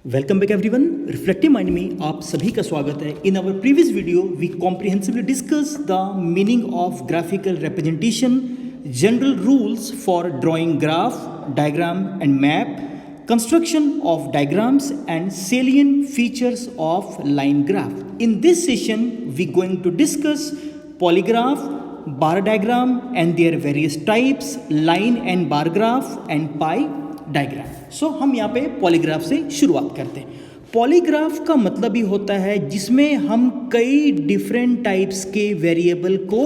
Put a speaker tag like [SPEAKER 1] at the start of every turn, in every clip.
[SPEAKER 1] Welcome back everyone. Reflective mind में आप सभी का स्वागत है। In our previous video we comprehensively discuss the meaning of graphical representation, general rules for drawing graph, diagram and map, construction of diagrams and salient features of line graph. In this session we going to discuss polygraph, bar diagram and their various types, line and bar graph and pie diagram. So हम यहाँ पे polygraph से शुरुआत करते हैं। Polygraph का मतलब ही होता है जिसमें हम कई डिफरेंट टाइप्स के वेरिएबल को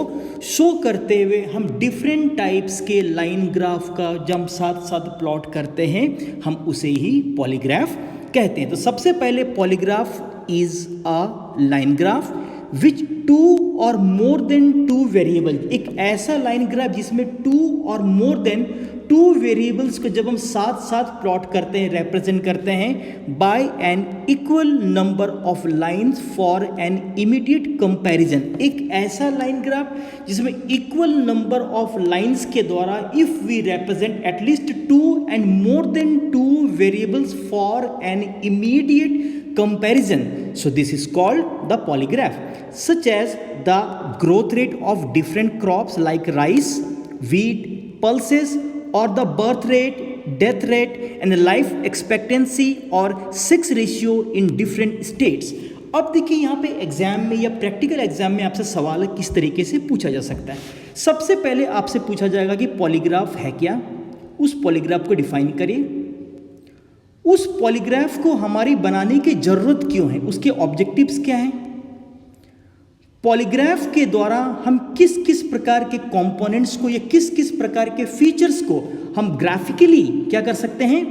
[SPEAKER 1] शो करते हुए हम डिफरेंट टाइप्स के लाइन ग्राफ का जब साथ साथ प्लॉट करते हैं हम उसे ही पॉलीग्राफ कहते हैं। तो सबसे पहले polygraph is a line graph which two और मोर देन टू वेरिएबल, एक ऐसा लाइन ग्राफ जिसमें टू और मोर देन टू वेरिएबल्स को जब हम साथ साथ प्लॉट करते हैं, रिप्रेजेंट करते हैं by an equal number of lines for an immediate comparison. एक ऐसा लाइन ग्राफ जिसमें इक्वल नंबर ऑफ लाइंस के द्वारा if we represent at least two and more than two variables for an immediate comparison. So this is called the polygraph, such as the growth rate of different crops like rice, wheat, pulses, or the birth rate, death rate and the life expectancy or sex ratio in different states. अब देखिए यहाँ पे exam में या practical exam में आपसे सवाल किस तरीके से पूछा जा सकता है। सबसे पहले आपसे पूछा जाएगा कि पॉलीग्राफ है क्या, उस पॉलीग्राफ को डिफाइन करिए, उस पॉलीग्राफ को हमारी बनाने की जरूरत क्यों है, उसके ऑब्जेक्टिव्स क्या हैं, पॉलीग्राफ के द्वारा हम किस किस प्रकार के कंपोनेंट्स को या किस किस प्रकार के फीचर्स को हम ग्राफिकली क्या कर सकते हैं,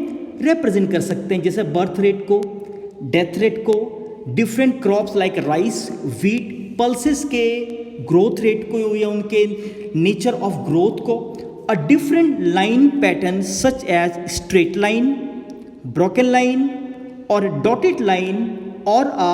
[SPEAKER 1] रिप्रेजेंट कर सकते हैं। जैसे बर्थ रेट को, डेथ रेट को, different crops like rice, wheat, pulses के ग्रोथ रेट को या उनके नेचर ऑफ ग्रोथ को, a different line pattern such as straight line, broken line or dotted line or a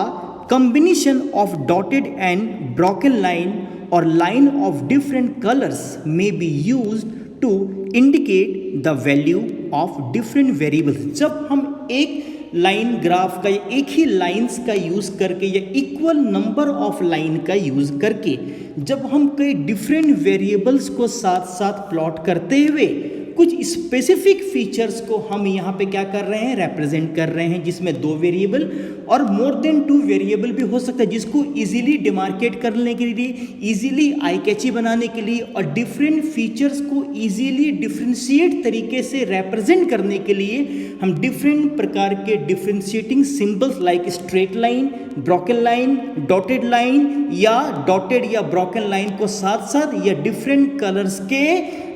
[SPEAKER 1] combination of dotted and broken line or line of different colors may be used to indicate the value of different variables. जब हम एक line graph का या एक ही lines का use करके या equal number of line का यूज़ करके जब हम कई डिफरेंट वेरिएबल्स को साथ साथ प्लॉट करते हुए कुछ स्पेसिफिक फीचर्स को हम यहाँ पे क्या कर रहे हैं, रिप्रेजेंट कर रहे हैं, जिसमें दो वेरिएबल और मोर देन टू वेरिएबल भी हो सकता है, जिसको इजीली डिमार्केट करने के लिए, इजीली आई कैची बनाने के लिए और डिफरेंट फीचर्स को इजीली डिफ्रेंशिएट तरीके से रिप्रेजेंट करने के लिए हम डिफरेंट प्रकार के differentiating symbols like straight line, broken line, dotted line या डॉटेड या ब्रोकन लाइन को साथ साथ या डिफरेंट कलर्स के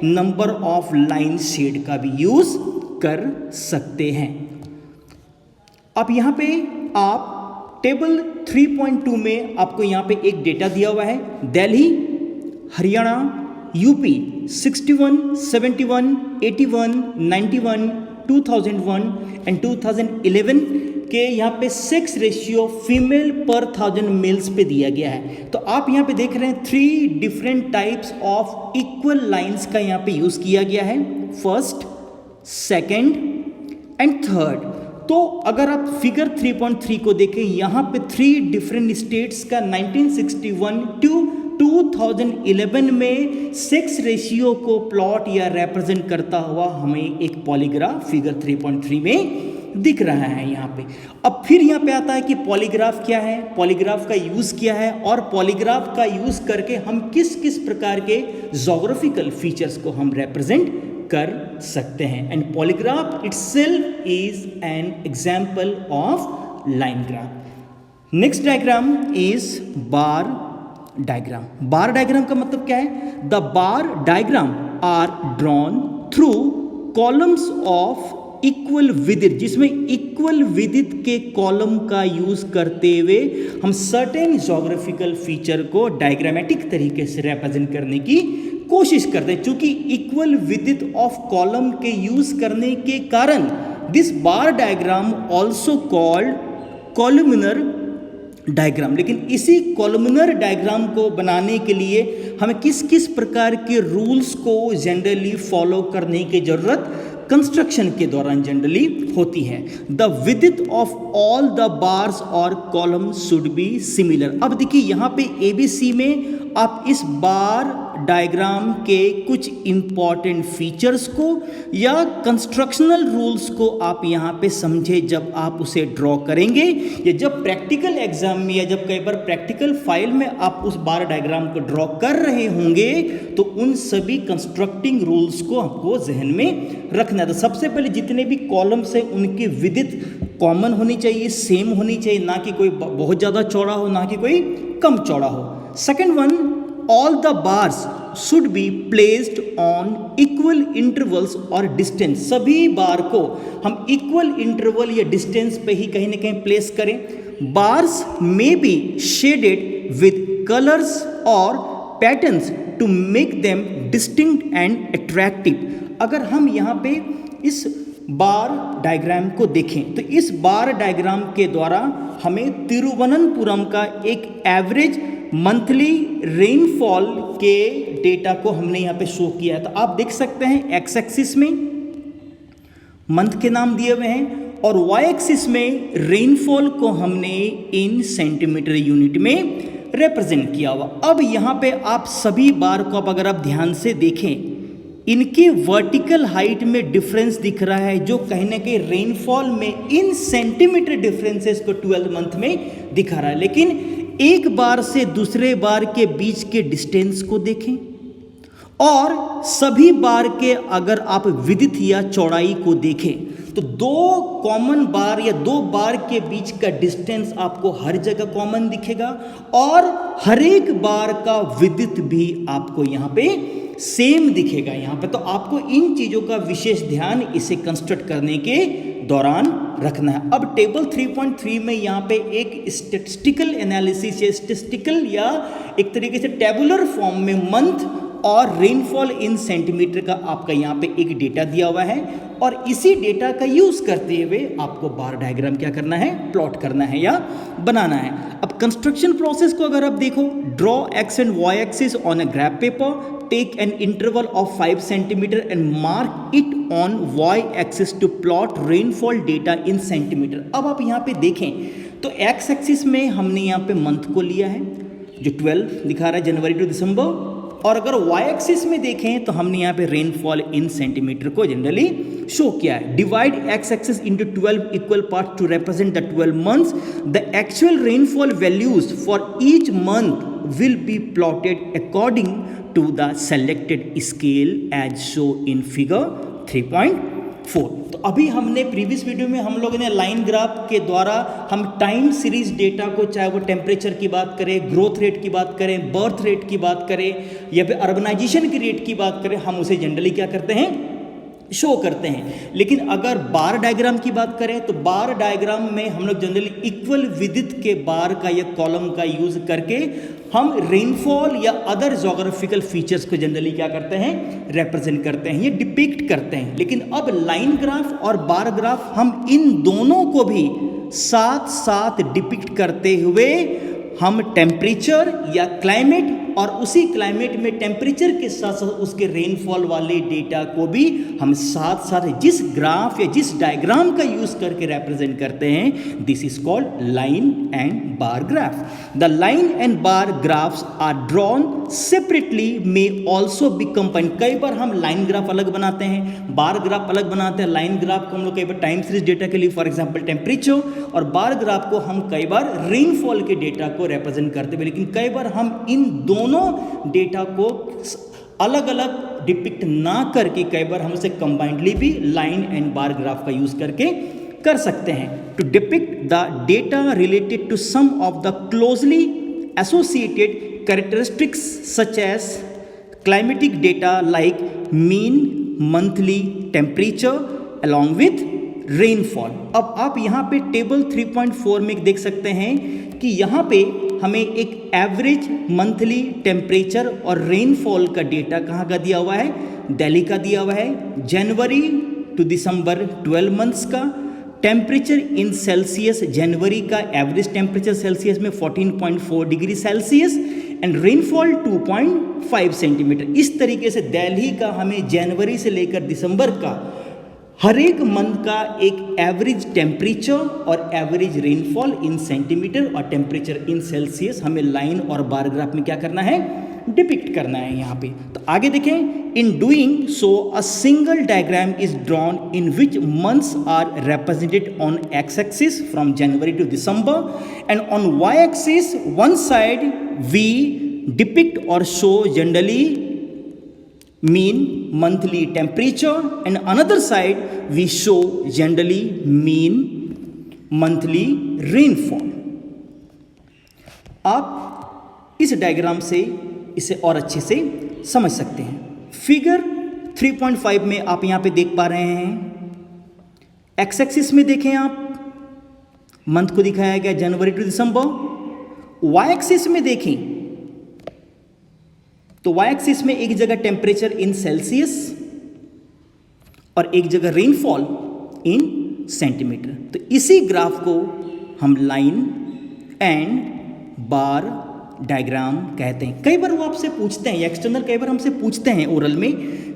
[SPEAKER 1] नंबर ऑफ लाइन शेड का भी यूज कर सकते हैं। अब यहाँ पे आप टेबल 3.2 में आपको यहाँ पे एक डेटा दिया हुआ है, दिल्ली, हरियाणा, यूपी 61, 71, 81, 91, 2001 एंड 2011 के यहाँ पे सेक्स रेशियो फीमेल पर 1000 मेल्स पे दिया गया है। तो आप यहाँ पे देख रहे हैं 3 different types of equal lines का यहाँ पे यूज़ किया गया है, फर्स्ट, सेकंड एंड थर्ड। तो अगर आप फिगर 3.3 को देखें, यहाँ पे 3 डिफरेंट स्टेट्स का 1961 टू 2011 में सेक्स रेशियो को प्लॉट या रिप्रेजेंट करता हुआ हमें एक पॉलीग्राफ फिगर 3.3 में दिख रहा है यहाँ पे। अब फिर यहाँ पे आता है कि पॉलीग्राफ क्या है, पॉलीग्राफ का यूज़ क्या है और पॉलीग्राफ का यूज़ करके हम किस किस प्रकार के जोग्राफिकल फीचर्स को हम रिप्रेजेंट कर सकते हैं। And polygraph itself is an example of line graph. Next diagram is bar diagram. Bar diagram का मतलब क्या है, the bar diagram are drawn through columns of equal width, जिसमें इक्वल विड्थ के कॉलम का यूज करते हुए हम सर्टेन जोग्राफिकल फीचर को डायग्रामेटिक तरीके से रिप्रेजेंट करने की कोशिश करते हैं। चूंकि इक्वल विड्थ ऑफ कॉलम के यूज करने के कारण this bar diagram also called columnar diagram. लेकिन इसी कॉलमिनर डायग्राम को बनाने के लिए हमें किस किस प्रकार के रूल्स को जनरली फॉलो करने की जरूरत कंस्ट्रक्शन के दौरान जनरली होती है। The width of all the bars और कॉलम शुड बी सिमिलर। अब देखिए यहाँ पे ABC में आप इस बार डायग्राम के कुछ इंपॉर्टेंट फीचर्स को या कंस्ट्रक्शनल रूल्स को आप यहाँ पे समझे जब आप उसे ड्रॉ करेंगे, या जब प्रैक्टिकल एग्जाम में या जब कई बार प्रैक्टिकल फाइल में आप उस बार डायग्राम को ड्रॉ कर रहे होंगे, तो उन सभी कंस्ट्रक्टिंग रूल्स को आपको जहन में रखना है। तो सबसे पहले जितने भी कॉलम्स हैं उनकी विड्थ कॉमन होनी चाहिए, सेम होनी चाहिए, ना कि कोई बहुत ज़्यादा चौड़ा हो ना कि कोई कम चौड़ा हो। Second one, all the bars should be placed on equal intervals or distance। सभी बार को हम इक्वल इंटरवल या डिस्टेंस पे ही कहीं ना कहीं प्लेस करें। Bars may be shaded with colors or patterns to make them distinct and attractive। अगर हम यहाँ पे इस बार डायग्राम को देखें तो इस बार डायग्राम के द्वारा हमें तिरुवनंतपुरम का एक एवरेज मंथली रेनफॉल के डेटा को हमने यहाँ पे शो किया है। तो आप देख सकते हैं एक्स एक्सिस में मंथ के नाम दिए हुए हैं और वाई एक्सिस में रेनफॉल को हमने इन सेंटीमीटर यूनिट में रिप्रेजेंट किया हुआ। अब यहाँ पे आप सभी बार को अब अगर आप ध्यान से देखें, इनके वर्टिकल हाइट में डिफरेंस दिख रहा है, जो कहीं ना कहीं रेनफॉल में इन सेंटीमीटर डिफरेंसेस को 12 मंथ में दिखा रहा है। लेकिन एक बार से दूसरे बार के बीच के डिस्टेंस को देखें और सभी बार के अगर आप विड्थ या चौड़ाई को देखें तो दो कॉमन बार या दो बार के बीच का डिस्टेंस आपको हर जगह कॉमन दिखेगा और हर एक बार का विड्थ भी आपको यहाँ पे सेम दिखेगा यहाँ पे। तो आपको इन चीज़ों का विशेष ध्यान इसे कंस्ट्रक्ट करने के दौरान रखना है। अब टेबल 3.3 में यहाँ पे एक स्टैटिस्टिकल एनालिसिस या स्टैटिस्टिकल या एक तरीके से टेबुलर फॉर्म में मंथ और रेनफॉल इन सेंटीमीटर का आपका यहाँ पे एक डेटा दिया हुआ है और इसी डेटा का यूज़ करते हुए आपको बार डायग्राम क्या करना है, प्लॉट करना है या बनाना है। अब कंस्ट्रक्शन प्रोसेस को अगर आप देखो, draw X and Y axis on a graph paper, take an interval of 5 centimeter and mark it on y-axis to plot rainfall data in centimeter। अब आप यहाँ पे देखें तो x एक्सिस में हमने यहाँ पे मंथ को लिया है जो 12 दिखा रहा है, जनवरी टू दिसंबर, और अगर y एक्सिस में देखें तो हमने यहाँ पे रेनफॉल इन सेंटीमीटर को जनरली शो किया है। Divide x axis into 12 equal part two represent the 12 months. The actual rainfall values for each month will be plotted according to the selected scale as shown in figure 3.4। तो अभी हमने previous video में हम लोगों ने line graph के द्वारा हम टाइम सीरीज डेटा को, चाहे वो टेम्परेचर की बात करें, ग्रोथ रेट की बात करें, बर्थ रेट की बात करें या फिर अर्बनाइजेशन की रेट की बात करें, हम उसे जनरली क्या करते हैं, शो करते हैं। लेकिन अगर बार डायग्राम की बात करें तो बार डायग्राम में हम लोग जनरली इक्वल विड्थ के बार का या कॉलम का यूज करके हम रेनफॉल या अदर जोग्राफिकल फीचर्स को जनरली क्या करते हैं, रिप्रेजेंट करते हैं, ये डिपिक्ट करते हैं। लेकिन अब लाइन ग्राफ और बार ग्राफ हम इन दोनों को भी साथ साथ डिपिक्ट करते हुए हम टेम्परेचर या क्लाइमेट और उसी क्लाइमेट में टेम्परेचर के साथ साथ उसके रेनफॉल वाले डेटा को भी हम साथ साथ जिस ग्राफ या जिस डायग्राम का यूज करके रिप्रेजेंट करते हैं, this is called line and bar graph. The line and bar graphs are drawn separately may also be combined. कई बार हम लाइन ग्राफ अलग बनाते हैं, बार ग्राफ अलग बनाते हैं। लाइन ग्राफ को हम लोग कई बार टाइम सीरीज डेटा के लिए, फॉर एग्जाम्पल टेम्परेचर, और बार ग्राफ को हम कई बार रेनफॉल के डेटा को रिप्रेजेंट करते हैं। लेकिन कई बार हम इन दोनों डेटा को अलग अलग डिपिक्ट ना करके कई बार हम उसे कंबाइंडली भी लाइन एंड बार ग्राफ का यूज करके कर सकते हैं to depict the data related to some of the closely associated characteristics such as climatic data like mean monthly temperature along with rainfall. अब आप यहाँ पे टेबल 3.4 में देख सकते हैं कि यहाँ पे हमें एक एवरेज मंथली टेम्परेचर और रेनफॉल का डेटा कहाँ का दिया हुआ है, दिल्ली का दिया हुआ है। जनवरी टू दिसंबर 12 मंथ्स का टेम्परेचर इन सेल्सियस, जनवरी का एवरेज टेम्परेचर सेल्सियस में 14.4 degree Celsius and rainfall 2.5 centimetre. इस तरीके से दिल्ली का हमें जनवरी से लेकर दिसंबर का हर एक मंथ का एक एवरेज टेम्परेचर और एवरेज रेनफॉल इन सेंटीमीटर और टेम्परेचर इन सेल्सियस हमें लाइन और बार ग्राफ में क्या करना है, डिपिक्ट करना है यहाँ पे। तो आगे देखें, in doing so a single diagram is drawn in which months are represented on x-axis from January to December, and on y-axis one side we depict or show generally mean monthly temperature, and another side we show generally mean monthly rainfall। आप इस diagram से इसे और अच्छे से समझ सकते हैं। फिगर 3.5 में आप यहां पे देख पा रहे हैं, एक्स एक्सिस में देखें आप, मंथ को दिखाया गया जनवरी टू दिसंबर। वाई एक्सिस में देखें तो वाई एक्सिस में एक जगह टेम्परेचर इन सेल्सियस और एक जगह रेनफॉल इन सेंटीमीटर। तो इसी ग्राफ को हम लाइन एंड बार डायग्राम कहते हैं। कई बार वो आपसे पूछते हैं, एक्सटर्नल कई बार हमसे पूछते हैं ओरल में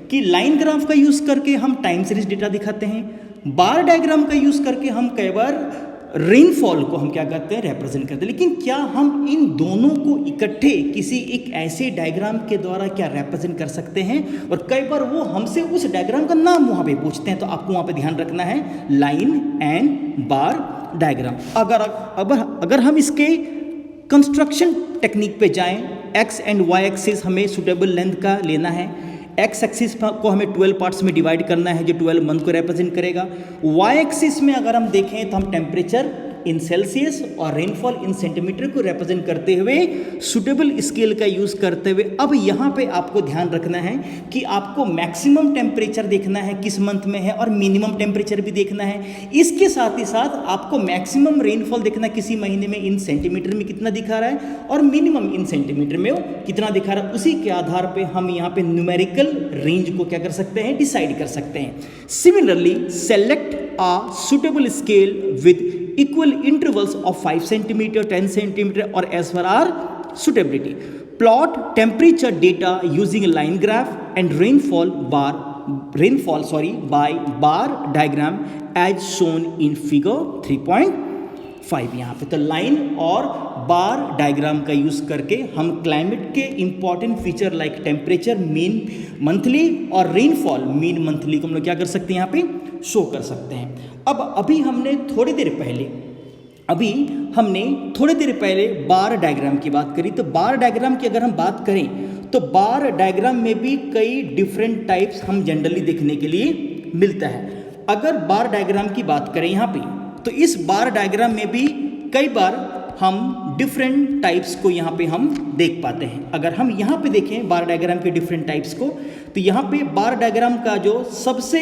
[SPEAKER 1] कि लाइन ग्राफ का यूज करके हम टाइम सीरीज डेटा दिखाते हैं, बार डायग्राम का यूज करके हम कई बार रेनफॉल को हम क्या करते हैं, रिप्रेजेंट करते हैं। लेकिन क्या हम इन दोनों को इकट्ठे किसी एक ऐसे डायग्राम के द्वारा क्या रिप्रेजेंट कर सकते हैं? और कई बार वो हमसे उस डायग्राम का नाम वहां पे पूछते हैं, तो आपको वहां पे ध्यान रखना है लाइन एंड बार डायग्राम। अगर हम इसके कंस्ट्रक्शन टेक्निक पे जाएं, एक्स एंड वाई एक्सिस हमें सुटेबल लेंथ का लेना है, एक्स एक्सिस को हमें 12 पार्ट्स में डिवाइड करना है जो 12 मंथ को रिप्रेजेंट करेगा। वाई एक्सिस में अगर हम देखें तो हम टेम्परेचर इन सेल्सियस और रेनफॉल इन सेंटीमीटर को रिप्रेजेंट करते हुए सुटेबल स्केल का यूज करते हुए अब यहाँ पे आपको ध्यान रखना है कि आपको मैक्सिमम टेम्परेचर देखना है किस मंथ में है और मिनिमम टेम्परेचर भी देखना है। इसके साथ ही साथ आपको मैक्सिमम रेनफॉल देखना है किसी महीने में इन सेंटीमीटर में कितना दिखा रहा है और मिनिमम इन सेंटीमीटर में कितना दिखा रहा है। उसी के आधार पर हम यहाँ पे न्यूमेरिकल रेंज को क्या कर सकते हैं, डिसाइड कर सकते हैं। Similarly select a suitable scale with equal intervals of 5 centimeter, 10 centimeter or as per our suitability. Plot temperature data using a line graph and rainfall by bar diagram as shown in figure 3.5। यहाँ पे तो line और बार diagram का use करके हम climate के important feature like temperature mean monthly और rainfall mean monthly को हम लोग क्या कर सकते हैं, यहाँ पे शो कर सकते हैं। अभी हमने थोड़ी देर पहले बार डायग्राम की बात करी। तो बार डायग्राम की अगर हम बात करें तो बार डायग्राम में भी कई डिफरेंट टाइप्स हम जनरली देखने के लिए मिलता है। अगर बार डायग्राम की बात करें यहाँ पे तो इस बार डायग्राम में भी कई बार हम डिफरेंट टाइप्स को यहाँ पे हम देख पाते हैं। अगर हम यहाँ पे देखें बार डायग्राम के डिफरेंट टाइप्स को तो यहाँ पे बार डायग्राम का जो सबसे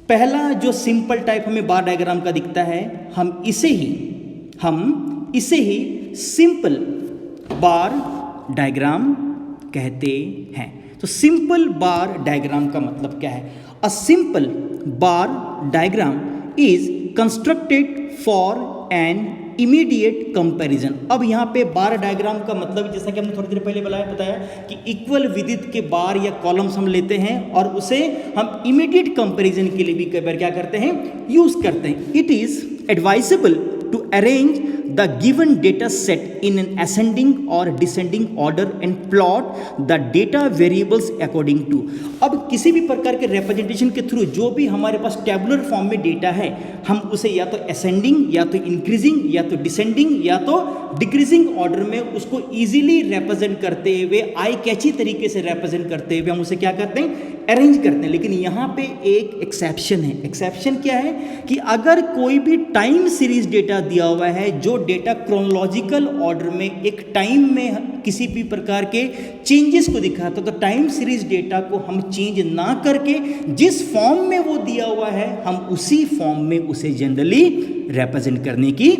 [SPEAKER 1] पहला जो सिंपल टाइप हमें बार डायग्राम का दिखता है, हम इसे ही सिंपल बार डायग्राम कहते हैं। तो सिंपल बार डायग्राम का मतलब क्या है? A simple bar diagram is constructed for an immediate comparison. अब यहाँ पे बार डायग्राम का मतलब जैसा कि हमने थोड़ी देर पहले बताया कि इक्वल विड्थ के बार या कॉलम्स हम लेते हैं और उसे हम इमीडिएट कंपैरिजन के लिए भी कई बार क्या करते हैं, यूज करते हैं। It is advisable to arrange the given data set in an ascending or descending order and plot the data variables according to। अब किसी भी प्रकार के रिप्रेजेंटेशन के थ्रू जो भी हमारे पास टेबुलर फॉर्म में डेटा है हम उसे या तो असेंडिंग या तो इंक्रीजिंग या तो डिसेंडिंग या तो डिक्रीजिंग ऑर्डर में उसको इजीली रिप्रेजेंट करते हुए आई कैची तरीके से रिप्रेजेंट करते हुए हम उसे क्या करते हैं, अरेंज करते हैं। लेकिन यहाँ पे एक एक्सेप्शन है। एक्सेप्शन क्या है कि अगर कोई भी टाइम सीरीज डेटा दिया हुआ है जो डेटा क्रोनोलॉजिकल ऑर्डर में एक टाइम में किसी भी प्रकार के चेंजेस को दिखाता तो टाइम सीरीज डेटा को हम चेंज ना करके जिस फॉर्म में वो दिया हुआ है हम उसी फॉर्म में उसे जनरली रिप्रेजेंट करने की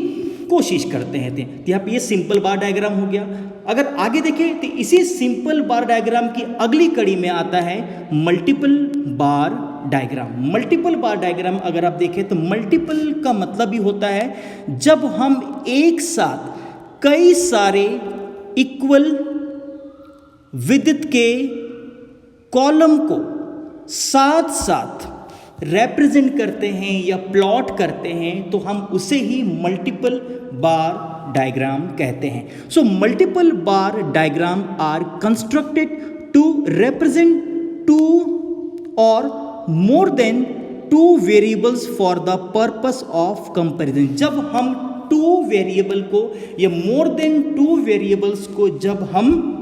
[SPEAKER 1] कोशिश करते हैं। तो यहाँ पे ये सिंपल बार डायग्राम हो गया। अगर आगे देखें तो इसी सिंपल बार डायग्राम की अगली कड़ी में आता है multiple bar diagram. Multiple bar diagram अगर आप देखें तो मल्टीपल का मतलब ही होता है जब हम एक साथ कई सारे इक्वल विड्थ के कॉलम को साथ साथ रिप्रेजेंट करते हैं या प्लॉट करते हैं तो हम उसे ही मल्टीपल बार डायग्राम कहते हैं। So multiple bar diagram are constructed to represent two और more than two variables for the purpose of comparison. जब हम टू वेरिएबल को या मोर देन टू वेरिएबल्स को जब हम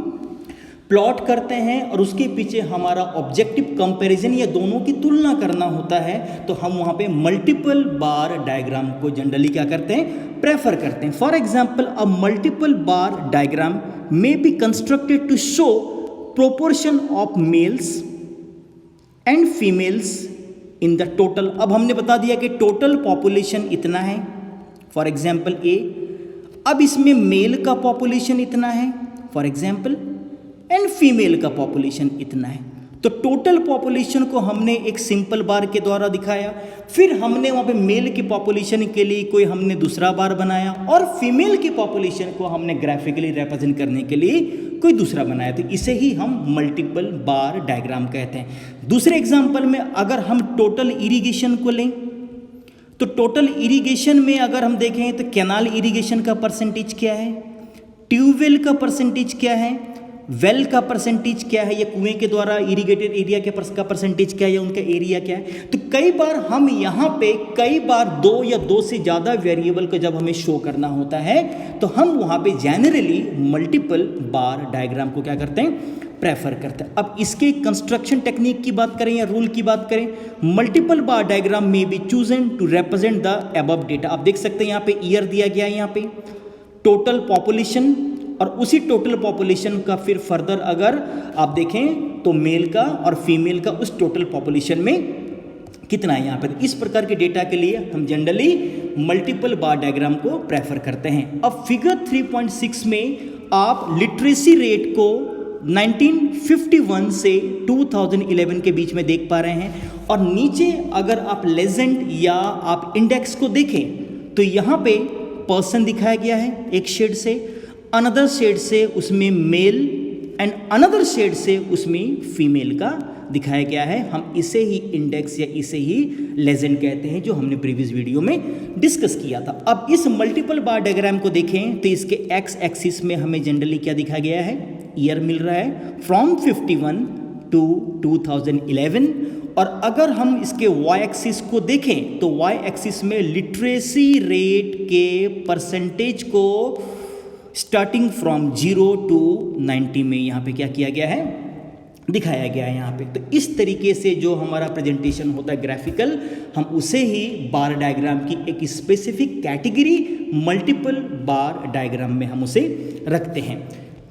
[SPEAKER 1] प्लॉट करते हैं और उसके पीछे हमारा ऑब्जेक्टिव कंपैरिजन या दोनों की तुलना करना होता है तो हम वहाँ पे मल्टीपल बार डायग्राम को जनरली क्या करते हैं, प्रेफर करते हैं। For example a multiple bar diagram may be constructed to show proportion of males and females in the total. अब हमने बता दिया कि टोटल पॉपुलेशन इतना है, फॉर एग्जाम्पल ए। अब इसमें मेल का पॉपुलेशन इतना है फॉर एग्जाम्पल, एंड फीमेल का पॉपुलेशन इतना है। तो टोटल पॉपुलेशन को हमने एक सिंपल बार के द्वारा दिखाया, फिर हमने वहाँ पे मेल की पॉपुलेशन के लिए कोई हमने दूसरा बार बनाया और फीमेल की पॉपुलेशन को हमने ग्राफिकली रिप्रेजेंट करने के लिए कोई दूसरा बनाया। तो इसे ही हम मल्टीपल बार डायग्राम कहते हैं। दूसरे एग्जाम्पल में अगर हम टोटल इरिगेशन को लें तो टोटल इरिगेशन में अगर हम देखें तो कैनाल इरिगेशन का परसेंटेज क्या है, ट्यूबवेल का परसेंटेज क्या है, वेल का परसेंटेज क्या है, या कुएं के द्वारा इरिगेटेड एरिया का परसेंटेज क्या है, या उनका एरिया क्या है। तो कई बार हम यहाँ पे कई बार दो या दो से ज़्यादा वेरिएबल को जब हमें शो करना होता है तो हम वहाँ पे जनरली मल्टीपल बार डायग्राम को क्या करते हैं, प्रेफर करते हैं। अब इसके कंस्ट्रक्शन टेक्निक की बात करें या रूल की बात करें, multiple bar diagram may be chosen to represent the above data. आप देख सकते हैं यहाँ पे ईयर दिया गया है, यहाँ पे टोटल पॉपुलेशन, और उसी टोटल पॉपुलेशन का फिर फर्दर अगर आप देखें तो मेल का और फीमेल का उस टोटल पॉपुलेशन में कितना है यहाँ पर। इस प्रकार के डेटा के लिए हम जनरली मल्टीपल बार डायग्राम को प्रेफर करते हैं। अब फिगर 3.6 में आप लिटरेसी रेट को 1951 से 2011 के बीच में देख पा रहे हैं, और नीचे अगर आप लेजेंड या आप इंडेक्स को देखें तो यहाँ पे पर्सन दिखाया गया है एक शेड से, अनदर शेड से उसमें मेल एंड अनदर शेड से उसमें फीमेल का दिखाया गया है। हम इसे ही इंडेक्स या इसे ही लेजेंड कहते हैं, जो हमने प्रीवियस वीडियो में डिस्कस किया था। अब इस मल्टीपल बार डायग्राम को देखें तो इसके एक्स एक्सिस में हमें जनरली क्या दिखाया गया है, ईयर मिल रहा है फ्रॉम 51 टू 2011, और अगर हम इसके वाई एक्सिस को देखें तो वाई एक्सिस में लिटरेसी रेट के परसेंटेज को स्टार्टिंग फ्रॉम 0 टू 90 में यहाँ पे क्या किया गया है, दिखाया गया है यहाँ पे। तो इस तरीके से जो हमारा प्रेजेंटेशन होता है ग्राफिकल, हम उसे ही बार डायग्राम की एक specific category multiple bar diagram में हम उसे रखते हैं।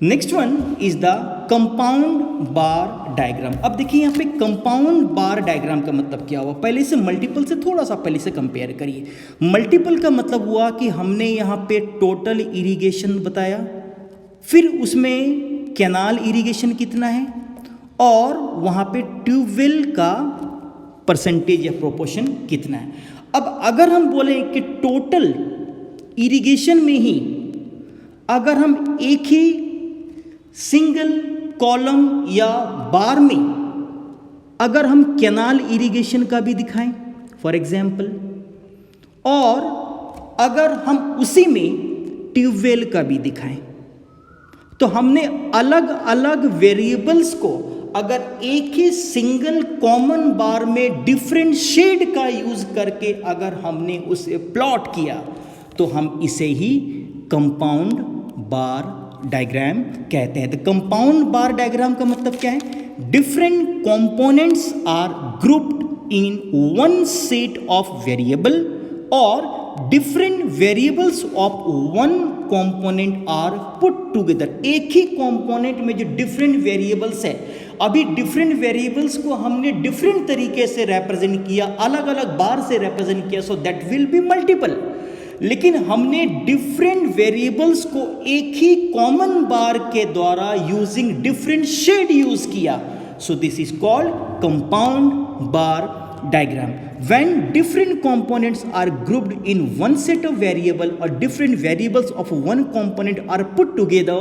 [SPEAKER 1] Next one is the compound bar diagram. अब देखिए यहाँ पे कंपाउंड बार डायग्राम का मतलब क्या हुआ, पहले से मल्टीपल से थोड़ा सा पहले से कंपेयर करिए। मल्टीपल का मतलब हुआ कि हमने यहाँ पे टोटल इरिगेशन बताया, फिर उसमें कैनाल इरिगेशन कितना है, और वहाँ पे ट्यूबवेल का परसेंटेज या प्रोपोर्शन कितना है। अब अगर हम बोले कि टोटल इरिगेशन में ही अगर हम एक ही सिंगल कॉलम या बार में अगर हम कैनाल इरिगेशन का भी दिखाएं फॉर एग्जाम्पल, और अगर हम उसी में ट्यूबवेल का भी दिखाएं, तो हमने अलग अलग वेरिएबल्स को अगर एक ही सिंगल कॉमन बार में डिफरेंट शेड का यूज करके अगर हमने उसे प्लॉट किया तो हम इसे ही कंपाउंड बार डायग्राम कहते हैं। तो कंपाउंड बार डायग्राम का मतलब क्या है, different components are grouped in one set of variable, और different variables of one component are put together. एक ही कंपोनेंट में जो डिफरेंट वेरिएबल्स है, अभी डिफरेंट वेरिएबल्स को हमने डिफरेंट तरीके से रिप्रेजेंट किया, अलग अलग बार से रिप्रेजेंट किया, so that will be multiple. लेकिन हमने डिफरेंट वेरिएबल्स को एक ही कॉमन बार के द्वारा यूजिंग डिफरेंट शेड यूज किया, so this is called compound bar diagram. When different components are grouped in one set of variable or different variables of one component are put together,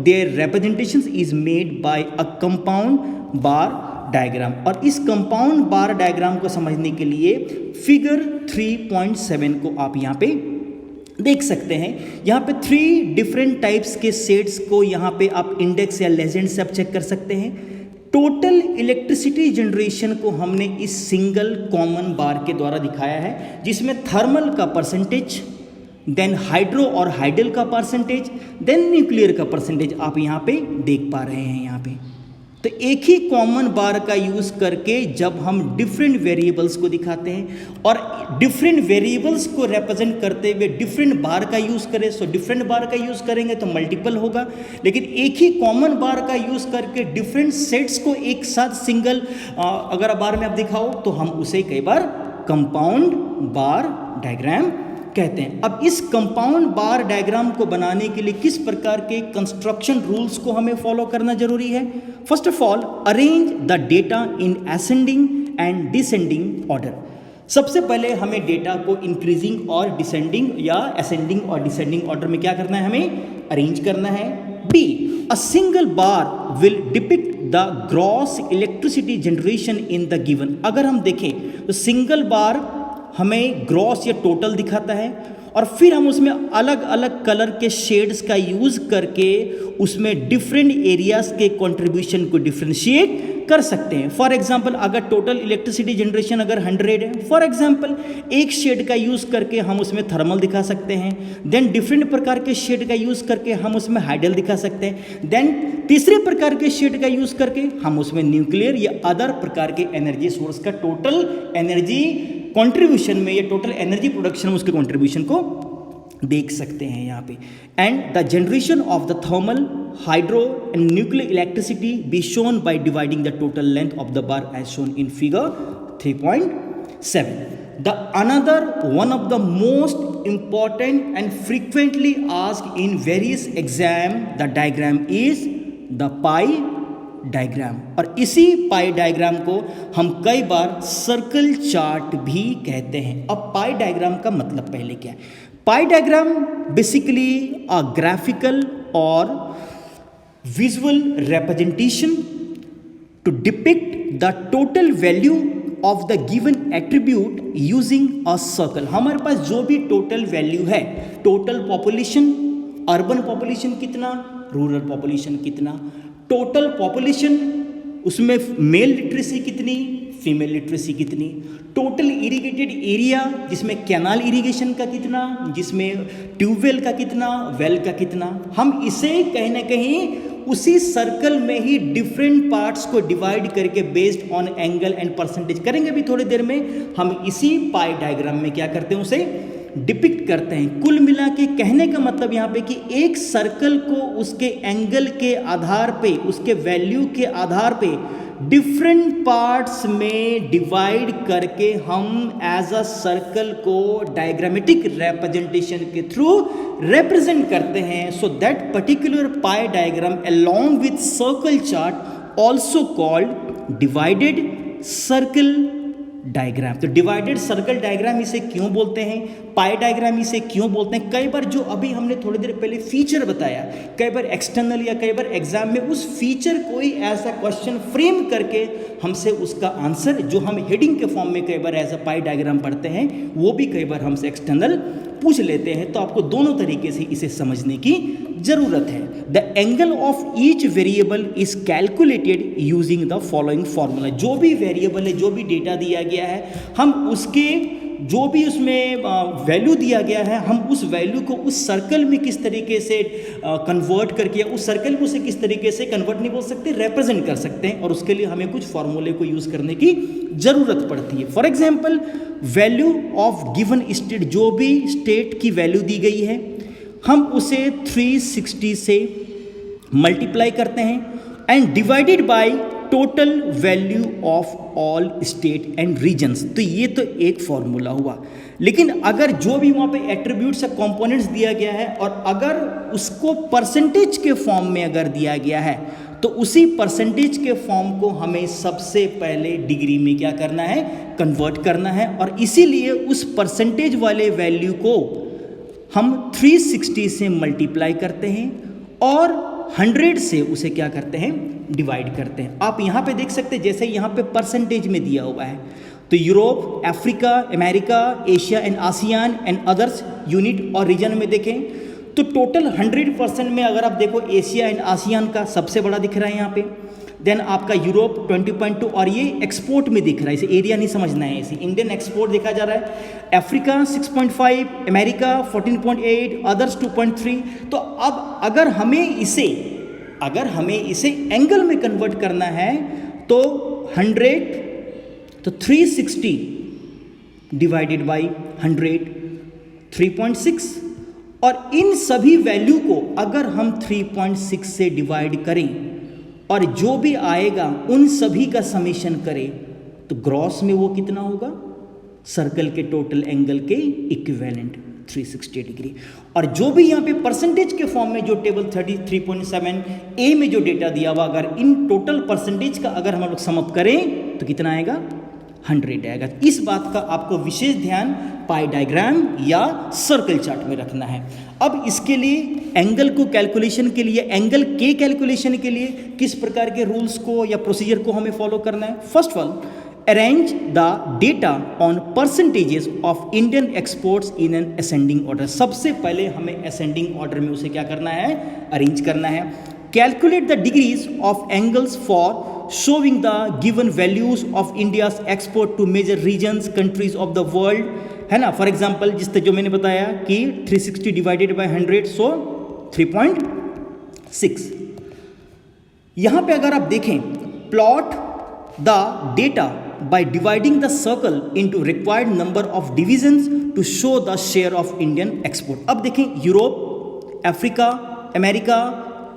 [SPEAKER 1] their representations is made by a compound bar diagram. और इस compound बार diagram को समझने के लिए figure 3.7 को आप यहाँ पे देख सकते हैं। यहाँ पे 3 डिफरेंट टाइप्स के सेट्स को यहाँ पे आप इंडेक्स या लेजेंड से आप चेक कर सकते हैं। टोटल इलेक्ट्रिसिटी जनरेशन को हमने इस सिंगल कॉमन बार के द्वारा दिखाया है, जिसमें थर्मल का परसेंटेज, देन हाइड्रो और हाइडल का परसेंटेज, देन न्यूक्लियर का परसेंटेज आप यहाँ पे देख पा रहे हैं। यहाँ पे तो एक ही कॉमन बार का यूज़ करके जब हम डिफरेंट वेरिएबल्स को दिखाते हैं और डिफरेंट वेरिएबल्स को रिप्रेजेंट करते हुए डिफरेंट बार का यूज़ करें, सो डिफरेंट बार का यूज़ करेंगे तो मल्टीपल होगा, लेकिन एक ही कॉमन बार का यूज़ करके डिफरेंट सेट्स को एक साथ सिंगल अगर बार में आप दिखाओ तो हम उसे कई बार कंपाउंड बार डायग्राम कहते हैं। अब इस कंपाउंड बार डायग्राम को बनाने के लिए किस प्रकार के कंस्ट्रक्शन रूल्स को हमें फॉलो करना जरूरी है? First of all, arrange the data in ascending and descending order. सबसे पहले हमें डेटा को इंक्रीजिंग और डिसेंडिंग या असेंडिंग और डिसेंडिंग ऑर्डर में क्या करना है? हमें अरेंज करना है। B, a single bar will depict the gross electricity generation in the given. अगर हम देखें तो सिंगल बार हमें ग्रॉस या टोटल दिखाता है और फिर हम उसमें अलग अलग कलर के शेड्स का यूज़ करके उसमें डिफरेंट एरियाज के कंट्रीब्यूशन को डिफ्रेंशिएट कर सकते हैं। फॉर एग्जांपल, अगर टोटल इलेक्ट्रिसिटी जनरेशन अगर 100 है, फॉर एग्जांपल एक शेड का यूज़ करके हम उसमें थर्मल दिखा सकते हैं, देन डिफरेंट प्रकार के शेड का यूज़ करके हम उसमें हाइडल दिखा सकते हैं, देन तीसरे प्रकार के शेड का यूज़ करके हम उसमें न्यूक्लियर या अदर प्रकार के एनर्जी सोर्स का टोटल एनर्जी कंट्रीब्यूशन में या टोटल एनर्जी प्रोडक्शन में उसके कंट्रीब्यूशन को देख सकते हैं यहाँ पे। And the generation of the thermal, hydro and nuclear electricity be shown by dividing the total length of the bar as shown in figure 3.7. The another one of the most important and frequently asked in various exam the diagram is the pie diagram. और इसी पाई diagram को हम कई बार circle chart भी कहते हैं। अब पाई diagram का मतलब पहले क्या है? Pie diagram basically a graphical और visual representation to depict the total value of the given attribute using a circle. हमारे पास जो भी टोटल वैल्यू है, टोटल पॉपुलेशन, अर्बन पॉपुलेशन कितना, रूरल पॉपुलेशन कितना, टोटल पॉपुलेशन उसमें मेल लिटरेसी कितनी, फीमेल लिटरेसी कितनी, टोटल इरिगेटेड एरिया जिसमें कैनाल इरिगेशन का कितना, जिसमें ट्यूबवेल का कितना, वेल का कितना, हम इसे कहीं ना कहीं उसी सर्कल में ही डिफरेंट पार्ट्स को डिवाइड करके based on angle and percentage करेंगे अभी थोड़ी देर में। हम इसी पाई डायग्राम में क्या करते हैं? उसे डिपिक्ट करते हैं। कुल मिला के कहने का मतलब यहाँ पे कि एक सर्कल को उसके एंगल के आधार पे, उसके वैल्यू के आधार पे डिफरेंट पार्ट्स में डिवाइड करके हम एज अ सर्कल को डायग्रामेटिक रिप्रेजेंटेशन के थ्रू रिप्रेजेंट करते हैं। So that particular pi diagram along with circle chart also called divided circle diagram. तो डिवाइडेड सर्कल डायग्राम इसे क्यों बोलते हैं, पाई डायग्राम इसे क्यों बोलते हैं? कई बार जो अभी हमने थोड़ी देर पहले फीचर बताया, कई बार एक्सटर्नल या कई बार एग्जाम में उस फीचर को ही ऐसा क्वेश्चन फ्रेम करके हमसे उसका आंसर जो हम हेडिंग के फॉर्म में कई बार एज अ पाई डायग्राम पढ़ते हैं, वो भी कई बार हमसे एक्सटर्नल पूछ लेते हैं। तो आपको दोनों तरीके से इसे समझने की जरूरत है। The angle of each variable is calculated using the following formula. जो भी वेरिएबल है, जो भी डेटा दिया गया है, हम उसके जो भी उसमें वैल्यू दिया गया है, हम उस वैल्यू को उस सर्कल में किस तरीके से कन्वर्ट करके, उस सर्कल को से किस तरीके से कन्वर्ट नहीं बोल सकते, रिप्रेजेंट कर सकते हैं, और उसके लिए हमें कुछ फॉर्मूले को यूज़ करने की ज़रूरत पड़ती है। For example, value of given state, जो भी स्टेट की वैल्यू दी गई है, हम उसे 360 से मल्टीप्लाई करते हैं and divided by total value of all state and regions. तो ये तो एक फॉर्मूला हुआ, लेकिन अगर जो भी वहाँ पे एट्रीब्यूट्स या कंपोनेंट्स दिया गया है और अगर उसको परसेंटेज के फॉर्म में अगर दिया गया है, तो उसी परसेंटेज के फॉर्म को हमें सबसे पहले डिग्री में क्या करना है, कन्वर्ट करना है। और इसीलिए उस परसेंटेज वाले वैल्यू को हम 360 से मल्टीप्लाई करते हैं और 100 से उसे क्या करते हैं, डिवाइड करते हैं। आप यहाँ पे देख सकते हैं, जैसे यहाँ पे परसेंटेज में दिया हुआ है, तो Europe, Africa, America, Asia and ASEAN and others unit और रीजन में देखें तो टोटल 100% में अगर आप देखो एशिया एंड आसियान का सबसे बड़ा दिख रहा है यहाँ पे, देन आपका यूरोप 20.2 और ये एक्सपोर्ट में दिख रहा है, इसे एरिया नहीं समझना है, इसे इंडियन एक्सपोर्ट देखा जा रहा है। Africa 6.5, America 14.8, others 2.3। तो अब अगर हमें इसे एंगल में कन्वर्ट करना है तो 100 तो 360 डिवाइडेड बाई 100 3.6, और इन सभी वैल्यू को अगर हम 3.6 से डिवाइड करें और जो भी आएगा उन सभी का समेशन करें तो ग्रॉस में वो कितना होगा, सर्कल के टोटल एंगल के इक्विवेलेंट 360 डिग्री। और जो भी यहाँ पे परसेंटेज के फॉर्म में जो टेबल 33.7 ए में जो डेटा दिया हुआ, अगर इन टोटल परसेंटेज का अगर हम लोग सम अप करें तो कितना आएगा, 100 आएगा। इस बात का आपको विशेष ध्यान पाई डायग्राम या सर्कल चार्ट में रखना है। अब इसके लिए एंगल को कैलकुलेशन के लिए, एंगल के कैलकुलेशन के लिए किस प्रकार के रूल्स को या प्रोसीजर को हमें फॉलो करना है। First of all, arrange the data on percentages of Indian exports in an ascending order. सबसे पहले हमें असेंडिंग ऑर्डर में उसे क्या करना है, अरेंज करना है। Calculate the degrees of angles for showing the given values of India's export to major regions, countries of the world, है ना। फॉर एग्जाम्पल जिस जो मैंने बताया कि 360 डिवाइडेड बाई 100 सो 3.6। यहाँ पे अगर आप देखें, plot the data by dividing the circle into required number of divisions to show the share of Indian export। अब देखें, Europe, Africa, America,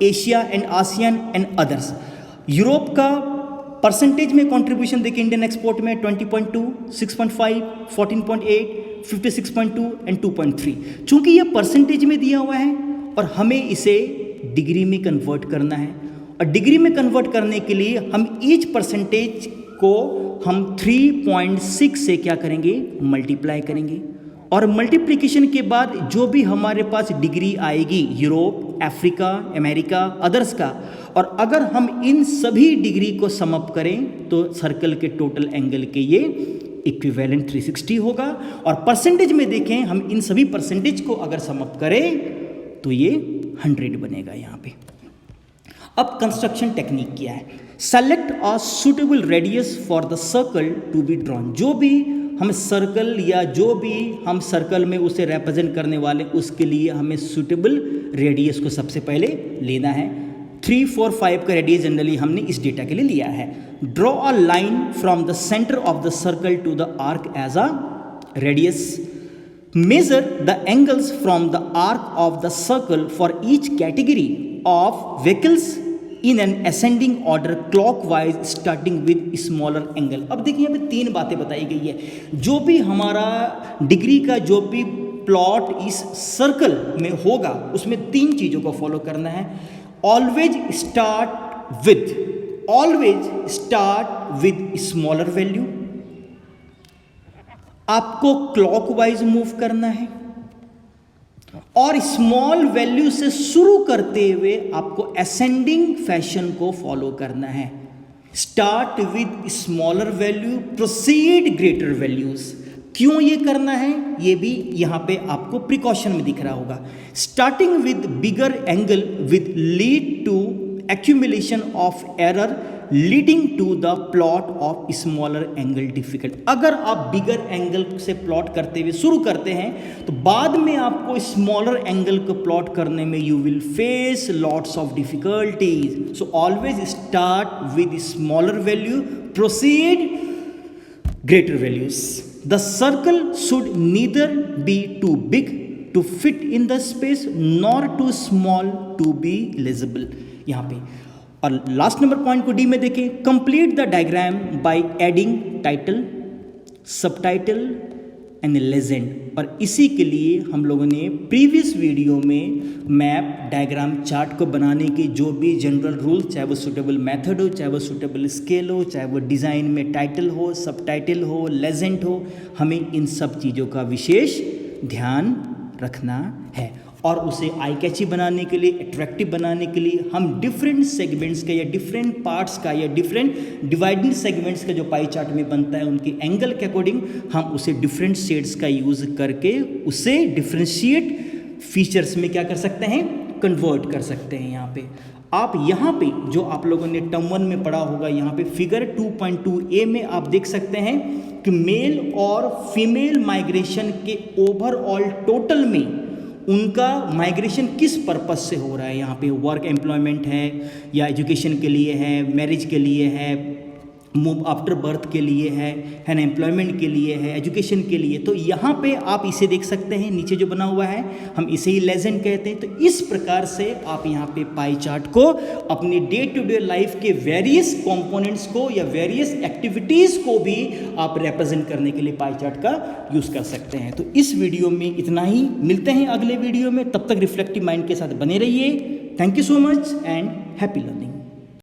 [SPEAKER 1] Asia and ASEAN and others. Europe का परसेंटेज में contribution देखिए इंडियन एक्सपोर्ट में 20.2, 6.5, 14.8, 56.2 and 2.3। चूंकि ये percentage में दिया हुआ है और हमें इसे डिग्री में कन्वर्ट करना है, और डिग्री में कन्वर्ट करने के लिए हम ईच परसेंटेज को हम 3.6 से क्या करेंगे, मल्टीप्लाई करेंगे, और मल्टीप्लिकेशन के बाद जो भी हमारे पास डिग्री आएगी यूरोप, अफ्रीका, अमेरिका, अदर्स का, और अगर हम इन सभी डिग्री को सम अप करें तो सर्कल के टोटल एंगल के ये इक्विवेलेंट 360 होगा। और परसेंटेज में देखें, हम इन सभी परसेंटेज को अगर सम अप करें तो ये 100 बनेगा यहाँ पे। अब कंस्ट्रक्शन टेक्निक क्या है, select a suitable radius for the circle to be drawn. जो भी हम सर्कल या जो भी हम सर्कल में उसे रिप्रेजेंट करने वाले, उसके लिए हमें सुटेबल रेडियस को सबसे पहले लेना है। 3, 4, 5 का रेडियस जनरली हमने इस डेटा के लिए लिया है। Draw a line from the centre of the circle to the arc as a radius. Measure the angles from the arc of the circle for each category of vehicles in an ascending order clockwise starting with smaller angle. अब देखिए यहाँ पे 3 बातें बताई गई है। जो भी हमारा डिग्री का जो भी प्लॉट इस सर्कल में होगा उसमें 3 चीज़ों को फॉलो करना है। Always start with smaller value, आपको क्लॉकवाइज मूव करना है, और स्मॉल वैल्यू से शुरू करते हुए आपको असेंडिंग फैशन को फॉलो करना है। Start with smaller value, proceed greater values. क्यों ये करना है, ये भी यहां पे आपको प्रिकॉशन में दिख रहा होगा। Starting with bigger angle with lead to accumulation of error leading to the plot of smaller angle difficult. अगर आप बिगर एंगल से प्लॉट करते हुए शुरू करते हैं तो बाद में आपको स्मॉलर एंगल को प्लॉट करने में you will face lots of difficulties. So always start with smaller value, proceed greater values. The circle should neither be too big to fit in the space nor too small to be legible। यहाँ पे और last number point को D में देखें, complete the diagram by adding title, subtitle and legend. और इसी के लिए हम लोगों ने प्रीवियस वीडियो में मैप डायग्राम चार्ट को बनाने के जो भी जनरल रूल, चाहे वो सुटेबल मेथड हो, चाहे वो सुटेबल स्केल हो, चाहे वो डिज़ाइन में टाइटल हो, सबटाइटल हो, लेजेंड हो, हमें इन सब चीज़ों का विशेष ध्यान रखना है। और उसे आई कैची बनाने के लिए, अट्रैक्टिव बनाने के लिए हम डिफरेंट सेगमेंट्स का या डिफरेंट पार्ट्स का या डिफरेंट डिवाइडेड सेगमेंट्स का जो पाई चार्ट में बनता है उनके एंगल के अकॉर्डिंग हम उसे डिफरेंट शेड्स का यूज़ करके उसे डिफ्रेंशिएट फीचर्स में क्या कर सकते हैं, कन्वर्ट कर सकते हैं। यहाँ पे आप यहाँ पे जो आप लोगों ने टर्म 1 में पढ़ा होगा, यहाँ पे फिगर 2.2a में आप देख सकते हैं कि मेल और फीमेल माइग्रेशन के ओवरऑल टोटल में उनका माइग्रेशन किस पर्पस से हो रहा है। यहाँ पे वर्क एम्प्लॉयमेंट है या एजुकेशन के लिए है, मैरिज के लिए है, मूव आफ्टर बर्थ के लिए है ना, एम्प्लॉयमेंट के लिए है, एजुकेशन के लिए। तो यहाँ पे आप इसे देख सकते हैं, नीचे जो बना हुआ है हम इसे ही लेजेंड कहते हैं। तो इस प्रकार से आप यहाँ पे पाई चार्ट को अपने डे टू डे लाइफ के वेरियस कंपोनेंट्स को या वेरियस एक्टिविटीज़ को भी आप रिप्रेजेंट करने के लिए पाई चार्ट का यूज़ कर सकते हैं। तो इस वीडियो में इतना ही, मिलते हैं अगले वीडियो में, तब तक रिफ्लेक्टिव माइंड के साथ बने रहिए। Thank you so much and happy learning.